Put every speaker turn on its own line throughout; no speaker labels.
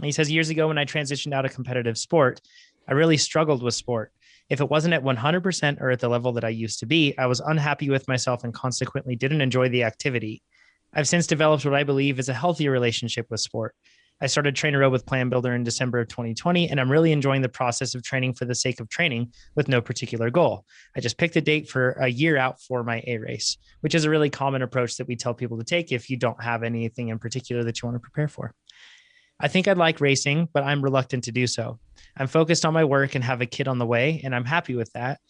He says, years ago when I transitioned out of competitive sport, I really struggled with sport. If it wasn't at 100% or at the level that I used to be, I was unhappy with myself and consequently didn't enjoy the activity. I've since developed what I believe is a healthier relationship with sport. I started TrainerRoad with Plan Builder in December of 2020, and I'm really enjoying the process of training for the sake of training with no particular goal. I just picked a date for a year out for my A race, which is a really common approach that we tell people to take if you don't have anything in particular that you want to prepare for. I think I'd like racing, but I'm reluctant to do so. I'm focused on my work and have a kid on the way, and I'm happy with that.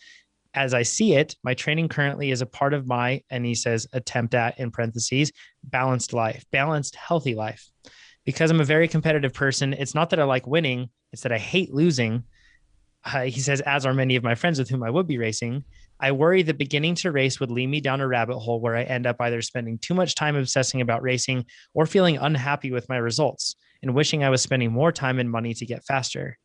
As I see it, my training currently is a part of my, and he says, attempt at, in parentheses, balanced life, balanced, healthy life. Because I'm a very competitive person, it's not that I like winning, it's that I hate losing. He says, as are many of my friends with whom I would be racing. I worry that beginning to race would lead me down a rabbit hole where I end up either spending too much time obsessing about racing or feeling unhappy with my results and wishing I was spending more time and money to get faster.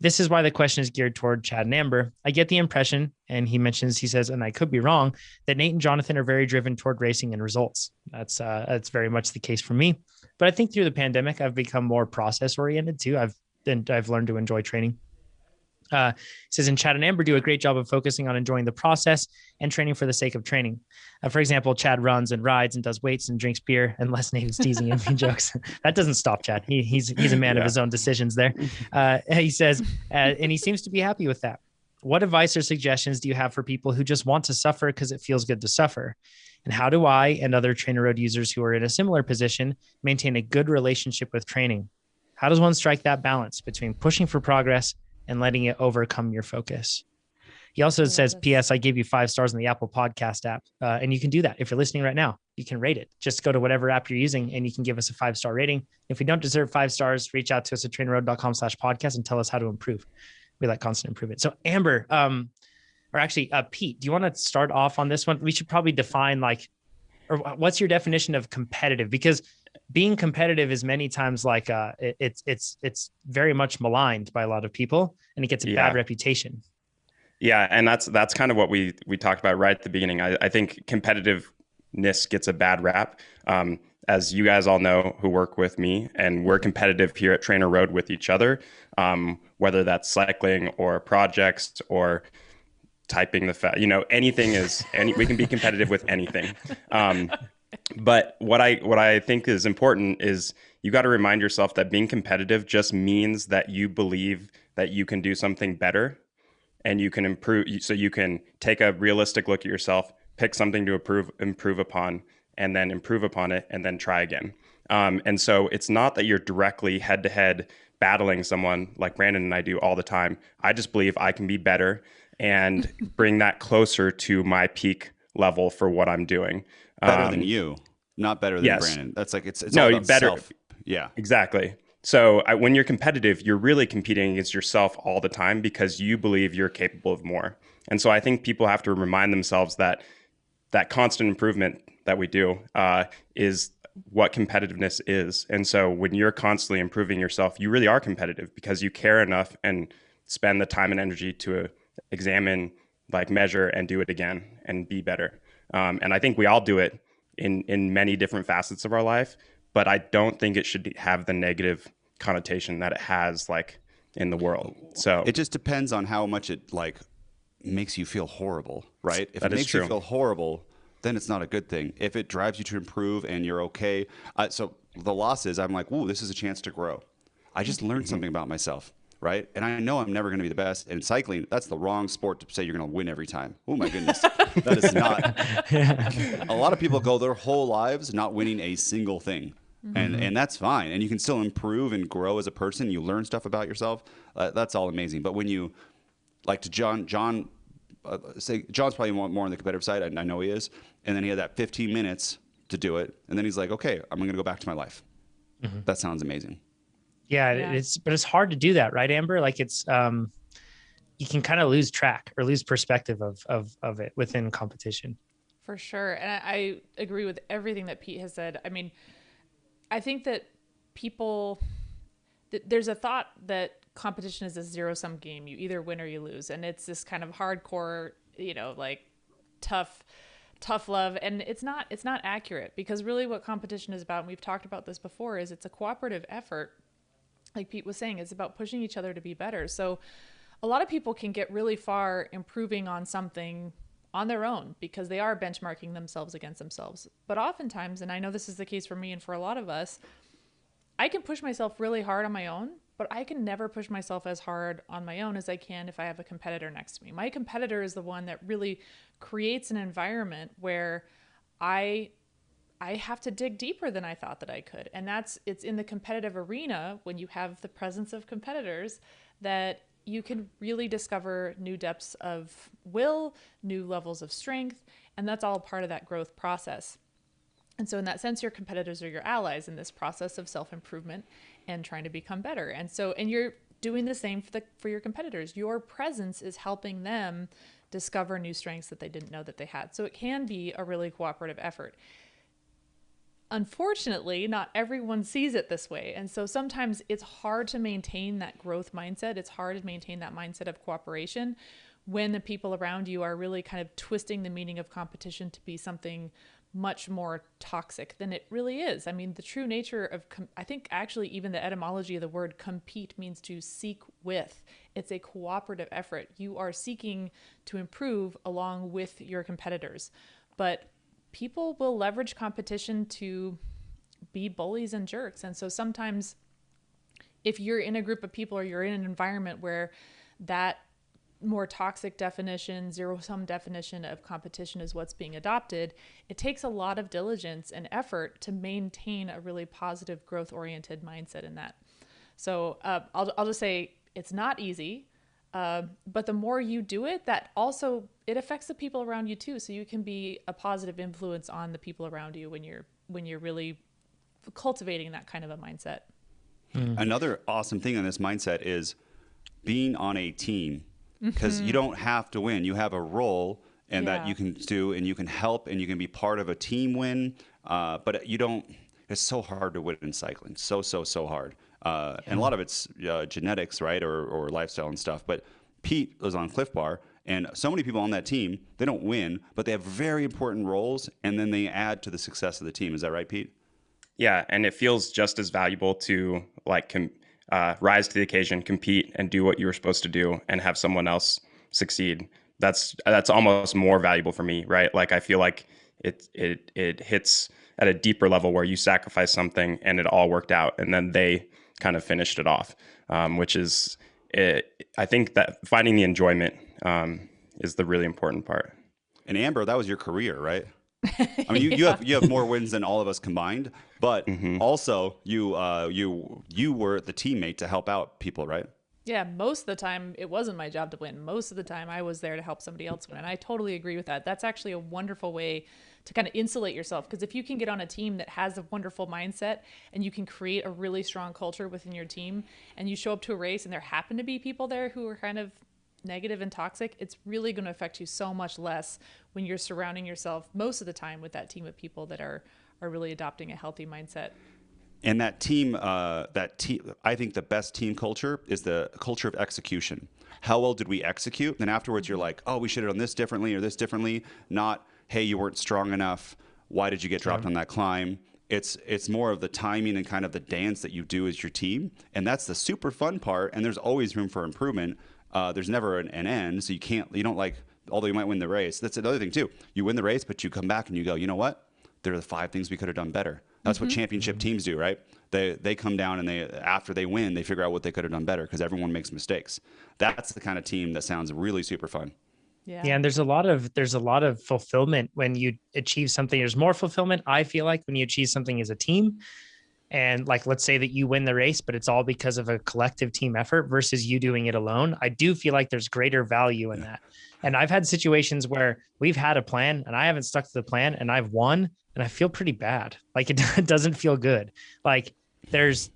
This is why the question is geared toward Chad and Amber. I get the impression, and he says, and I could be wrong, that Nate and Jonathan are very driven toward racing and results. That's very much the case for me. But I think through the pandemic, I've become more process oriented too. I've learned to enjoy training. It says, and Chad and Amber do a great job of focusing on enjoying the process and training for the sake of training. For example, Chad runs and rides and does weights and drinks beer, unless Nate is teasing him. He jokes. That doesn't stop Chad. He's a man of his own decisions there. He says, and he seems to be happy with that. What advice or suggestions do you have for people who just want to suffer because it feels good to suffer? And how do I and other TrainerRoad users who are in a similar position maintain a good relationship with training? How does one strike that balance between pushing for progress and letting it overcome your focus? He also says, P.S. I gave you 5 stars in the Apple Podcast app. And you can do that. If you're listening right now, you can rate it. Just go to whatever app you're using and you can give us a 5-star rating. If we don't deserve 5 stars, reach out to us at trainerroad.com/podcast and tell us how to improve. We like constant improvement. So Amber, Pete, do you want to start off on this one? We should probably define or what's your definition of competitive? Because being competitive is many times it's very much maligned by a lot of people and it gets a bad reputation.
Yeah. And that's kind of what we talked about right at the beginning. I think competitiveness gets a bad rap. As you guys all know who work with me, and we're competitive here at TrainerRoad with each other, whether that's cycling or projects or typing anything we can be competitive with anything. But what I think is important is you got to remind yourself that being competitive just means that you believe that you can do something better and you can improve. So you can take a realistic look at yourself, pick something to improve upon, and then improve upon it and then try again. And so it's not that you're directly head to head battling someone like Brandon and I do all the time. I just believe I can be better and bring that closer to my peak level for what I'm doing.
Better than you, not better than Brandon. That's it's
no,
all about
better.
Self. Yeah,
exactly. So when you're competitive, you're really competing against yourself all the time because you believe you're capable of more. And so I think people have to remind themselves that constant improvement that we do is what competitiveness is. And so when you're constantly improving yourself, you really are competitive because you care enough and spend the time and energy to examine, measure, and do it again and be better. And I think we all do it in many different facets of our life, but I don't think it should have the negative connotation that it has in the world. So
it just depends on how much it makes you feel horrible, right? If it makes you feel horrible, then it's not a good thing. If it drives you to improve and you're okay. So the loss is I'm ooh, this is a chance to grow. I just learned something about myself, right? And I know I'm never going to be the best. And cycling, that's the wrong sport to say you're going to win every time. Oh my goodness. That is not. A lot of people go their whole lives not winning a single thing. And that's fine. And you can still improve and grow as a person. You learn stuff about yourself. That's all amazing. But when you, to John, say John's probably more on the competitive side. I know he is. And then he had that 15 minutes to do it. And then he's like, okay, I'm going to go back to my life. That sounds amazing.
Yeah, but it's hard to do that, right, Amber? It's you can kind of lose track or lose perspective of it within competition.
For sure. And I agree with everything that Pete has said. I mean, I think that there's a thought that competition is a zero-sum game. You either win or you lose. And it's this kind of hardcore, tough love. And it's not accurate, because really what competition is about, and we've talked about this before, is it's a cooperative effort like Pete was saying, it's about pushing each other to be better. So a lot of people can get really far improving on something on their own because they are benchmarking themselves against themselves. But oftentimes, and I know this is the case for me and for a lot of us, I can push myself really hard on my own, but I can never push myself as hard on my own as I can if I have a competitor next to me. My competitor is the one that really creates an environment where I have to dig deeper than I thought that I could. And it's in the competitive arena, when you have the presence of competitors, that you can really discover new depths of will, new levels of strength, and that's all part of that growth process. And so in that sense, your competitors are your allies in this process of self-improvement and trying to become better. And you're doing the same for your competitors. Your presence is helping them discover new strengths that they didn't know that they had. So it can be a really cooperative effort. Unfortunately, not everyone sees it this way. And so sometimes it's hard to maintain that growth mindset. It's hard to maintain that mindset of cooperation when the people around you are really kind of twisting the meaning of competition to be something much more toxic than it really is. I mean, the true nature of, I think actually even the etymology of the word compete means to seek with. It's a cooperative effort. You are seeking to improve along with your competitors. But people will leverage competition to be bullies and jerks. And so sometimes if you're in a group of people or you're in an environment where that more toxic definition, zero-sum definition of competition is what's being adopted, it takes a lot of diligence and effort to maintain a really positive, growth-oriented mindset in that. So I'll just say it's not easy, but the more you do it, that also, it affects the people around you too. So you can be a positive influence on the people around you when you're really cultivating that kind of a mindset.
Another awesome thing on this mindset is being on a team, because you don't have to win. You have a role and that you can do, and you can help, and you can be part of a team win. But you don't, it's so hard to win in cycling. So hard. And a lot of it's genetics, right? Or lifestyle and stuff. But Pete was on Cliff Bar, and so many people on that team, they don't win, but they have very important roles, and then they add to the success of the team. Is that right, Pete?
Yeah, and it feels just as valuable to rise to the occasion, compete, and do what you were supposed to do, and have someone else succeed. That's almost more valuable for me, right? Like I feel like it hits at a deeper level where you sacrifice something and it all worked out, and then they kind of finished it off, which is I think that finding the enjoyment is the really important part.
And Amber, that was your career, right? I mean, you have more wins than all of us combined, but also you were the teammate to help out people, right?
Yeah, most of the time it wasn't my job to win. Most of the time I was there to help somebody else win. And I totally agree with that. That's actually a wonderful way to kind of insulate yourself, because if you can get on a team that has a wonderful mindset and you can create a really strong culture within your team, and you show up to a race and there happen to be people there who are kind of negative and toxic, it's really going to affect you so much less when you're surrounding yourself most of the time with that team of people that are really adopting a healthy mindset.
And that team, I think the best team culture is the culture of execution. How well did we execute? Then afterwards, you're like, oh, we should have done this differently or this differently. Not, hey, you weren't strong enough. Why did you get dropped on that climb? It's more of the timing and kind of the dance that you do as your team. And that's the super fun part. And there's always room for improvement. There's never an end. So you don't like, although you might win the race. That's another thing too. You win the race, but you come back and you go, you know what? There are the 5 things we could have done better. That's what championship teams do, right? They come down and after they win, they figure out what they could have done better, because everyone makes mistakes. That's the kind of team that sounds really super fun.
Yeah, and there's a lot of fulfillment when you achieve something. There's more fulfillment, I feel like, when you achieve something as a team. And like, let's say that you win the race, but it's all because of a collective team effort versus you doing it alone. I do feel like there's greater value in that. And I've had situations where we've had a plan and I haven't stuck to the plan and I've won and I feel pretty bad. Like it doesn't feel good. Like there's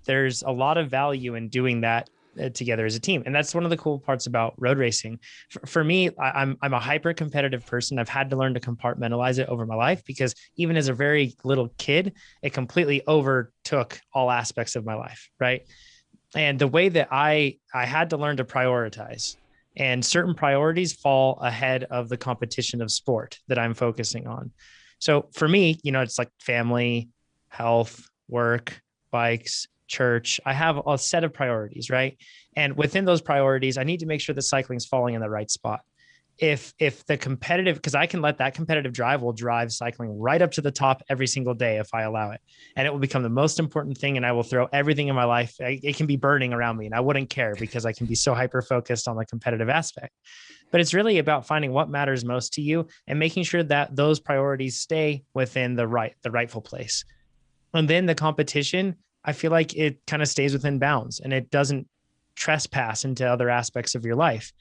a lot of value in doing that together as a team. And that's one of the cool parts about road racing. For me, I'm a hyper competitive person. I've had to learn to compartmentalize it over my life, because even as a very little kid, it completely overtook all aspects of my life. Right. And the way that I had to learn to prioritize, and certain priorities fall ahead of the competition of sport that I'm focusing on. So for me, it's like family, health, work, bikes, church. I have a set of priorities, right? And within those priorities, I need to make sure that cycling is falling in the right spot. If the competitive, because I can let that competitive drive will drive cycling right up to the top every single day if I allow it. And it will become the most important thing. And I will throw everything in my life. It can be burning around me and I wouldn't care because I can be so hyper-focused on the competitive aspect. But it's really about finding what matters most to you and making sure that those priorities stay within the rightful place. And then the competition, I feel like it kind of stays within bounds and it doesn't trespass into other aspects of your life.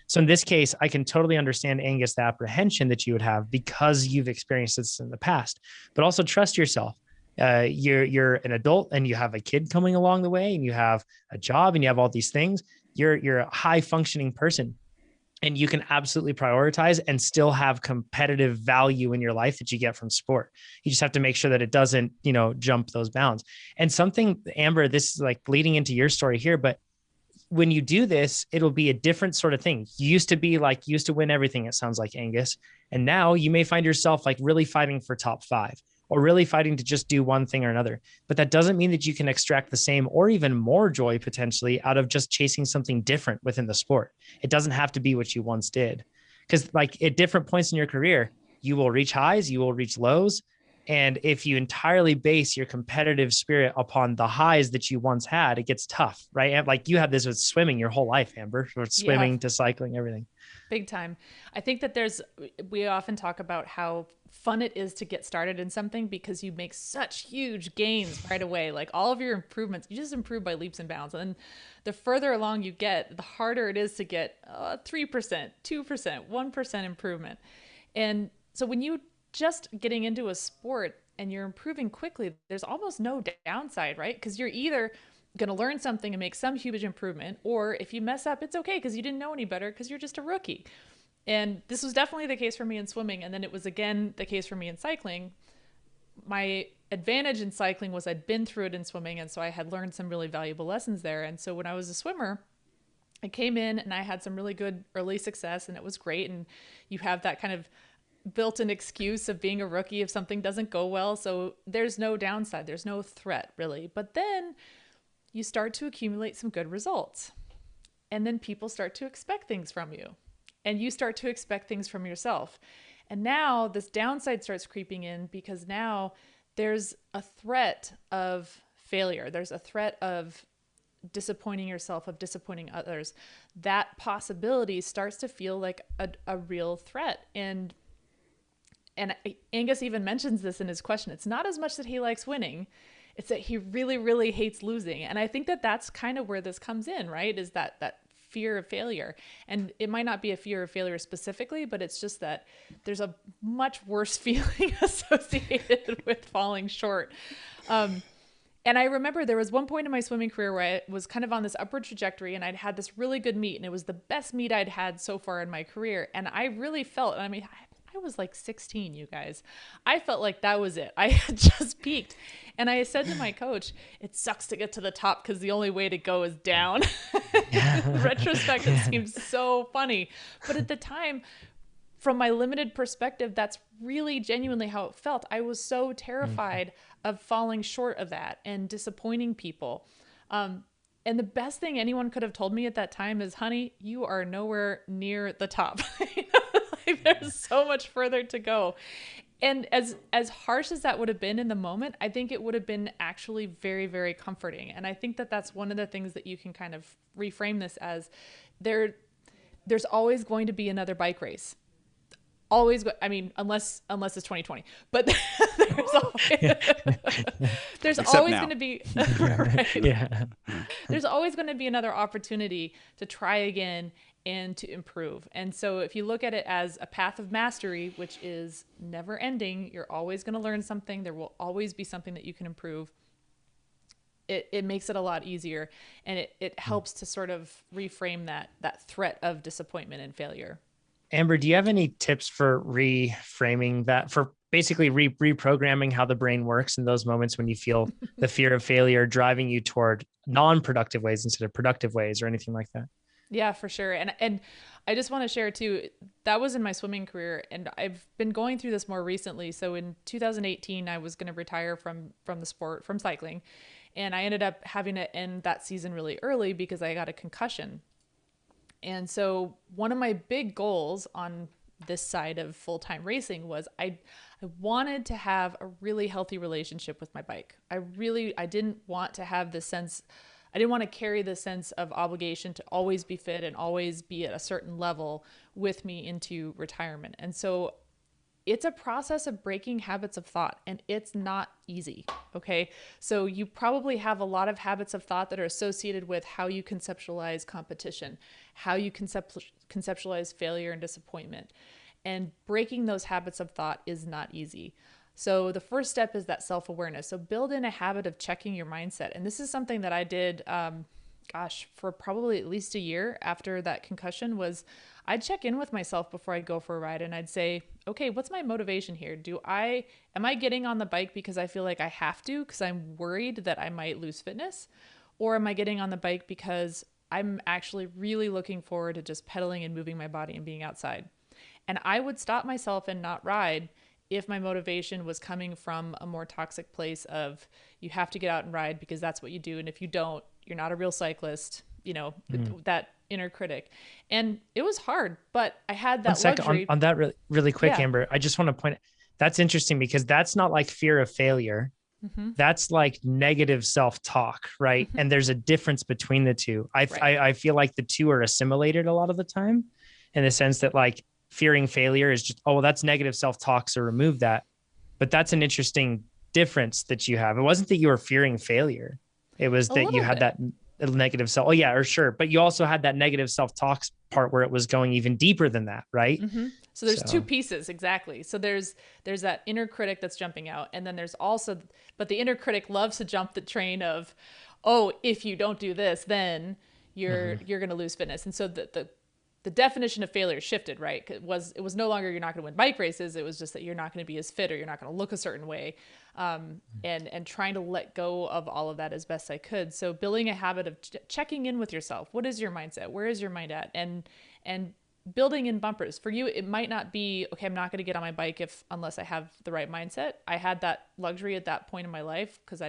So in this case, I can totally understand, Angus, the apprehension that you would have because you've experienced this in the past, but also trust yourself. You're an adult and you have a kid coming along the way and you have a job and you have all these things. You're a high functioning person and you can absolutely prioritize and still have competitive value in your life that you get from sport. You just have to make sure that it doesn't, jump those bounds. And something, Amber, this is like leading into your story here, but when you do this, it'll be a different sort of thing. You used to win everything, it sounds like, Angus. And now you may find yourself like really fighting for top 5 or really fighting to just do one thing or another. But that doesn't mean that you can extract the same or even more joy potentially out of just chasing something different within the sport. It doesn't have to be what you once did. Because like at different points in your career, you will reach highs, you will reach lows. And if you entirely base your competitive spirit upon the highs that you once had, it gets tough, right? And like you had this with swimming your whole life, Amber, from swimming to cycling, everything.
Big time. I think that we often talk about how fun it is to get started in something because you make such huge gains right away. Like all of your improvements, you just improve by leaps and bounds. And the further along you get, the harder it is to get 3%, 2%, 1% improvement. And so when you just getting into a sport and you're improving quickly, there's almost no downside, right? Because you're either going to learn something and make some huge improvement, or if you mess up, it's okay because you didn't know any better because you're just a rookie. And this was definitely the case for me in swimming. And then it was again the case for me in cycling. My advantage in cycling was I'd been through it in swimming. And so I had learned some really valuable lessons there. And so when I was a swimmer, I came in and I had some really good early success and it was great. And you have that kind of built-in excuse of being a rookie if something doesn't go well. So there's no downside. There's no threat really. But then you start to accumulate some good results. And then people start to expect things from you. And you start to expect things from yourself. And now this downside starts creeping in because now there's a threat of failure. There's a threat of disappointing yourself, of disappointing others. That possibility starts to feel like a real threat. And Angus even mentions this in his question. It's not as much that he likes winning. It's that he really, really hates losing. And I think that that's kind of where this comes in, right? Is that fear of failure. And it might not be a fear of failure specifically, but it's just that there's a much worse feeling associated with falling short. And I remember there was one point in my swimming career where I was kind of on this upward trajectory and I'd had this really good meet and it was the best meet I'd had so far in my career. And I really felt, I mean, I was like 16, you guys. I felt like that was it. I had just peaked. And I said to my coach, it sucks to get to the top because the only way to go is down. In retrospect, it seems so funny. But at the time, from my limited perspective, that's really genuinely how it felt. I was so terrified of falling short of that and disappointing people. And the best thing anyone could have told me at that time is, honey, you are nowhere near the top. There's so much further to go. And as harsh as that would have been in the moment, I think it would have been actually very, very comforting. And I think that that's one of the things that you can kind of reframe this as. There's always going to be another bike race. Always, unless it's 2020, but there's always going to be, right? Yeah. There's always going to be another opportunity to try again and to improve. And so if you look at it as a path of mastery, which is never ending, you're always going to learn something. There will always be something that you can improve. It makes it a lot easier. And it helps to sort of reframe that threat of disappointment and failure.
Amber, do you have any tips for reframing that, for basically reprogramming how the brain works in those moments when you feel the fear of failure driving you toward non-productive ways instead of productive ways or anything like that?
Yeah, for sure. And I just want to share too, that was in my swimming career and I've been going through this more recently. So in 2018, I was going to retire from the sport, from cycling. And I ended up having to end that season really early because I got a concussion. And so one of my big goals on this side of full-time racing was I wanted to have a really healthy relationship with my bike. I didn't want to have this sense, I didn't want to carry the sense of obligation to always be fit and always be at a certain level with me into retirement. And so it's a process of breaking habits of thought, and it's not easy. Okay. So you probably have a lot of habits of thought that are associated with how you conceptualize competition, how you conceptualize failure and disappointment, and breaking those habits of thought is not easy. So the first step is that self-awareness. So build in a habit of checking your mindset. And this is something that I did, for probably at least a year after that concussion. Was I'd check in with myself before I'd go for a ride, and I'd say, okay, what's my motivation here? Am I getting on the bike because I feel like I have to, because I'm worried that I might lose fitness? Or am I getting on the bike because I'm actually really looking forward to just pedaling and moving my body and being outside? And I would stop myself and not ride if my motivation was coming from a more toxic place of, you have to get out and ride because that's what you do. And if you don't, you're not a real cyclist, that inner critic. And it was hard, but I had that luxury.
On that really quick,
Yeah.
Amber, I just want to point, that's interesting because that's not like fear of failure.
Mm-hmm.
That's like negative self-talk, right?
Mm-hmm.
And there's a difference between the two. I feel like the two are assimilated a lot of the time, in the sense that like fearing failure is just, oh, well, that's negative self-talk, so remove that. But that's an interesting difference that you have. It wasn't that you were fearing failure. It was that you had that negative self. Oh yeah, or sure. But you also had that negative self-talk part where it was going even deeper than that, right?
Mm-hmm. So there's two pieces, exactly. So there's that inner critic that's jumping out, and then there's also, but the inner critic loves to jump the train of, oh, if you don't do this, then you're going to lose fitness. And so the definition of failure shifted, right? It was no longer you're not going to win bike races. It was just that you're not going to be as fit, or you're not going to look a certain way, and trying to let go of all of that as best I could. So building a habit of checking in with yourself. What is your mindset? Where is your mind at? And building in bumpers. For you, it might not be, okay, I'm not going to get on my bike unless I have the right mindset. I had that luxury at that point in my life because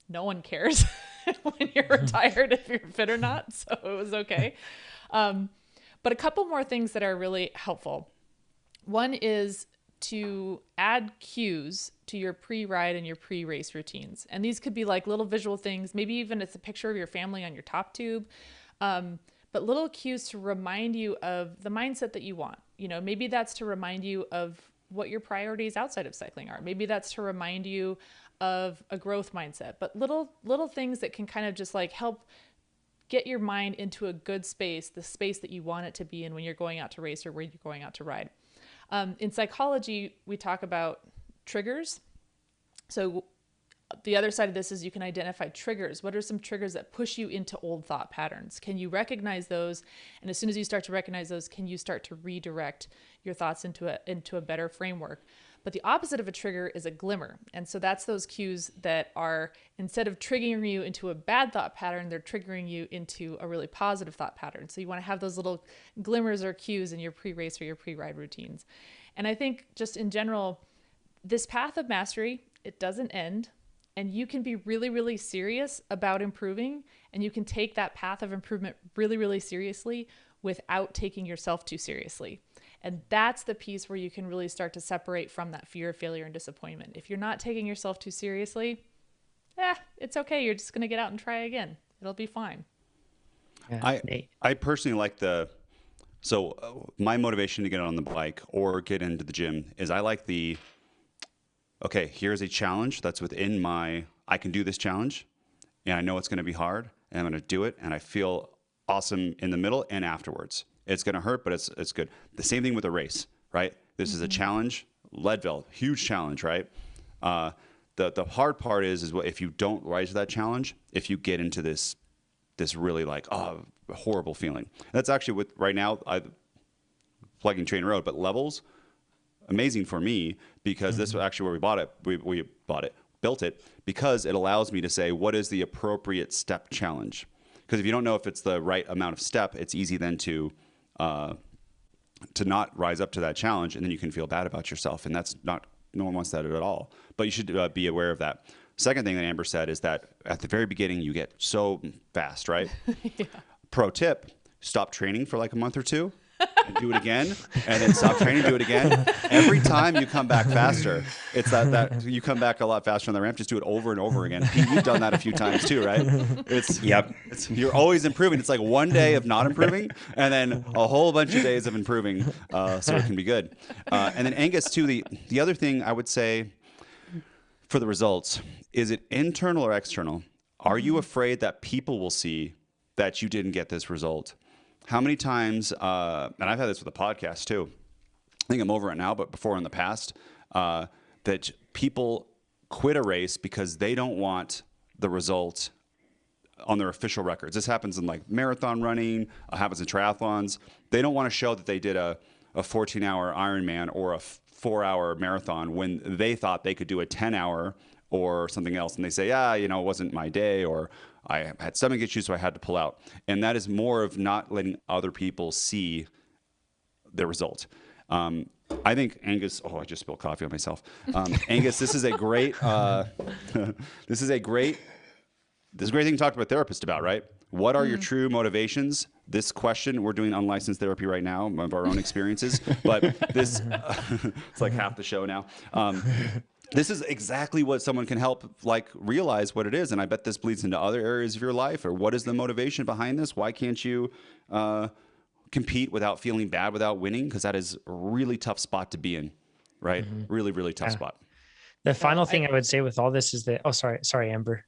no one cares when you're retired if you're fit or not. So it was okay. But a couple more things that are really helpful. One is to add cues to your pre-ride and your pre-race routines. And these could be like little visual things. Maybe even it's a picture of your family on your top tube. But little cues to remind you of the mindset that you want. Maybe that's to remind you of what your priorities outside of cycling are. Maybe that's to remind you of a growth mindset. But little things that can kind of just like help get your mind into a good space, the space that you want it to be in when you're going out to race or when you're going out to ride. In psychology, we talk about triggers. So the other side of this is you can identify triggers. What are some triggers that push you into old thought patterns? Can you recognize those? And as soon as you start to recognize those, can you start to redirect your thoughts into a better framework? But the opposite of a trigger is a glimmer. And so that's those cues that are, instead of triggering you into a bad thought pattern, they're triggering you into a really positive thought pattern. So you want to have those little glimmers or cues in your pre-race or your pre-ride routines. And I think just in general, this path of mastery, it doesn't end. And you can be really, really serious about improving. And you can take that path of improvement really, really seriously without taking yourself too seriously. And that's the piece where you can really start to separate from that fear of failure and disappointment. If you're not taking yourself too seriously, it's okay. You're just going to get out and try again. It'll be fine.
Yeah.
I personally like my motivation to get on the bike or get into the gym is I like okay, here's a challenge that's within I can do this challenge, and I know it's going to be hard, and I'm going to do it, and I feel awesome in the middle and afterwards. It's going to hurt, but it's good. The same thing with a race, right? This is a challenge. Leadville, huge challenge, right? The hard part is what if you don't rise to that challenge, if you get into this really horrible feeling. That's actually right now I'm plugging TrainerRoad, but levels, amazing for me because this is actually where we bought it. We built it because it allows me to say, what is the appropriate step challenge? Because if you don't know if it's the right amount of step, it's easy then to not rise up to that challenge, and then you can feel bad about yourself, and no one wants that at all. But you should be aware of that. Second thing that Amber said is that at the very beginning, you get so fast, right?
Yeah.
Pro tip, stop training for like a month or two and do it again, and then stop training, do it again. Every time you come back faster, it's that you come back a lot faster on the ramp. Just do it over and over again. Pete, you've done that a few times too, right? You're always improving. It's like one day of not improving, and then a whole bunch of days of improving, so it can be good. And then Angus, too, the other thing I would say for the results, is it internal or external? Are you afraid that people will see that you didn't get this result? How many times, and I've had this with a podcast too, I think I'm over it now, but before in the past, that people quit a race because they don't want the result on their official records. This happens in like marathon running, happens in triathlons. They don't want to show that they did a 14-hour Ironman or a 4-hour marathon when they thought they could do a 10-hour or something else. And they say, it wasn't my day, or I had stomach issues, so I had to pull out. And that is more of not letting other people see the result. I think Angus, I just spilled coffee on myself. Angus, this is a great, this is a great thing to talk to a therapist about, right? What are your true motivations? This question, we're doing unlicensed therapy right now of our own experiences, but this, it's like half the show now. This is exactly what someone can help realize what it is. And I bet this bleeds into other areas of your life. Or what is the motivation behind this? Why can't you compete without feeling bad, without winning? Because that is a really tough spot to be in, right? Really, really tough spot.
The final thing I would say with all this is that, sorry, Amber.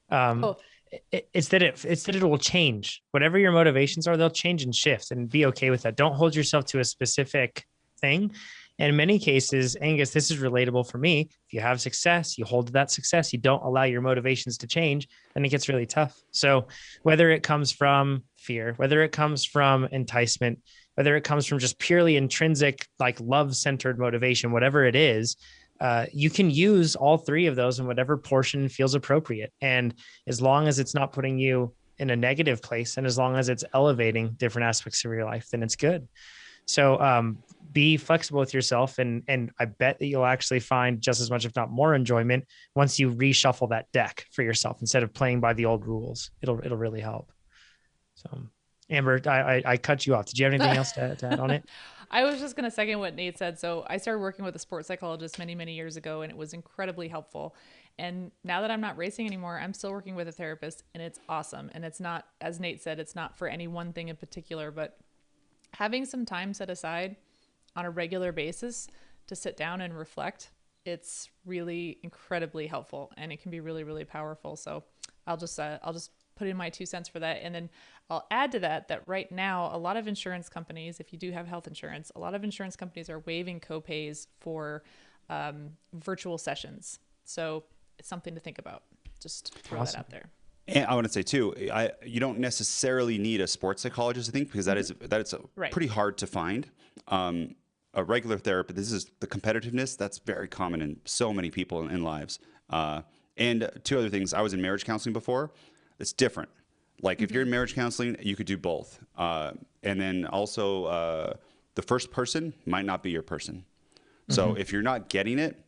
It's that it will change. Whatever your motivations are, they'll change and shift, and be okay with that. Don't hold yourself to a specific thing. And in many cases, Angus, this is relatable for me. If you have success, you hold to that success. You don't allow your motivations to change, then it gets really tough. So whether it comes from fear, whether it comes from enticement, whether it comes from just purely intrinsic, love-centered motivation, whatever it is, you can use all three of those in whatever portion feels appropriate. And as long as it's not putting you in a negative place, and as long as it's elevating different aspects of your life, then it's good. So be flexible with yourself. And I bet that you'll actually find just as much, if not more, enjoyment once you reshuffle that deck for yourself instead of playing by the old rules. It'll really help. So Amber, I cut you off. Did you have anything else to add on it?
I was just going to second what Nate said. So I started working with a sports psychologist many, many years ago, and it was incredibly helpful. And now that I'm not racing anymore, I'm still working with a therapist, and it's awesome. And it's not, as Nate said, it's not for any one thing in particular, but having some time set aside on a regular basis to sit down and reflect, it's really incredibly helpful, and it can be really, really powerful. So I'll just put in my 2 cents for that. And then I'll add to that right now, a lot of insurance companies, if you do have health insurance, a lot of insurance companies are waiving copays for virtual sessions. So it's something to think about. Just throw that out there.
And I want to say too, you don't necessarily need a sports psychologist, I think, because that is pretty hard to find. A regular therapist, this is the competitiveness that's very common in so many people in lives. And two other things, I was in marriage counseling before. It's different. If you're in marriage counseling, you could do both. And then also the first person might not be your person. So if you're not getting it,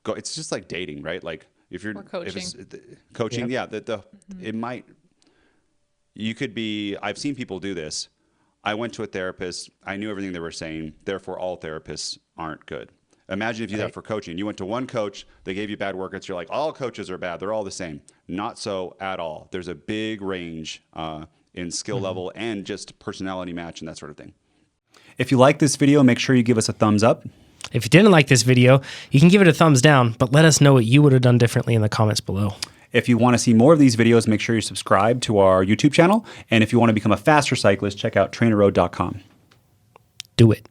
go. It's just like dating, right? If you're coaching, it might, you could be, I've seen people do this. I went to a therapist. I knew everything they were saying. Therefore, all therapists aren't good. Imagine if you did that for coaching. You went to one coach, they gave you bad workouts. You're like, all coaches are bad. They're all the same. Not so at all. There's a big range in skill level and just personality match and that sort of thing.
If you like this video, make sure you give us a thumbs up.
If you didn't like this video, you can give it a thumbs down, but let us know what you would have done differently in the comments below.
If you want to see more of these videos, make sure you subscribe to our YouTube channel. And if you want to become a faster cyclist, check out TrainerRoad.com.
Do it.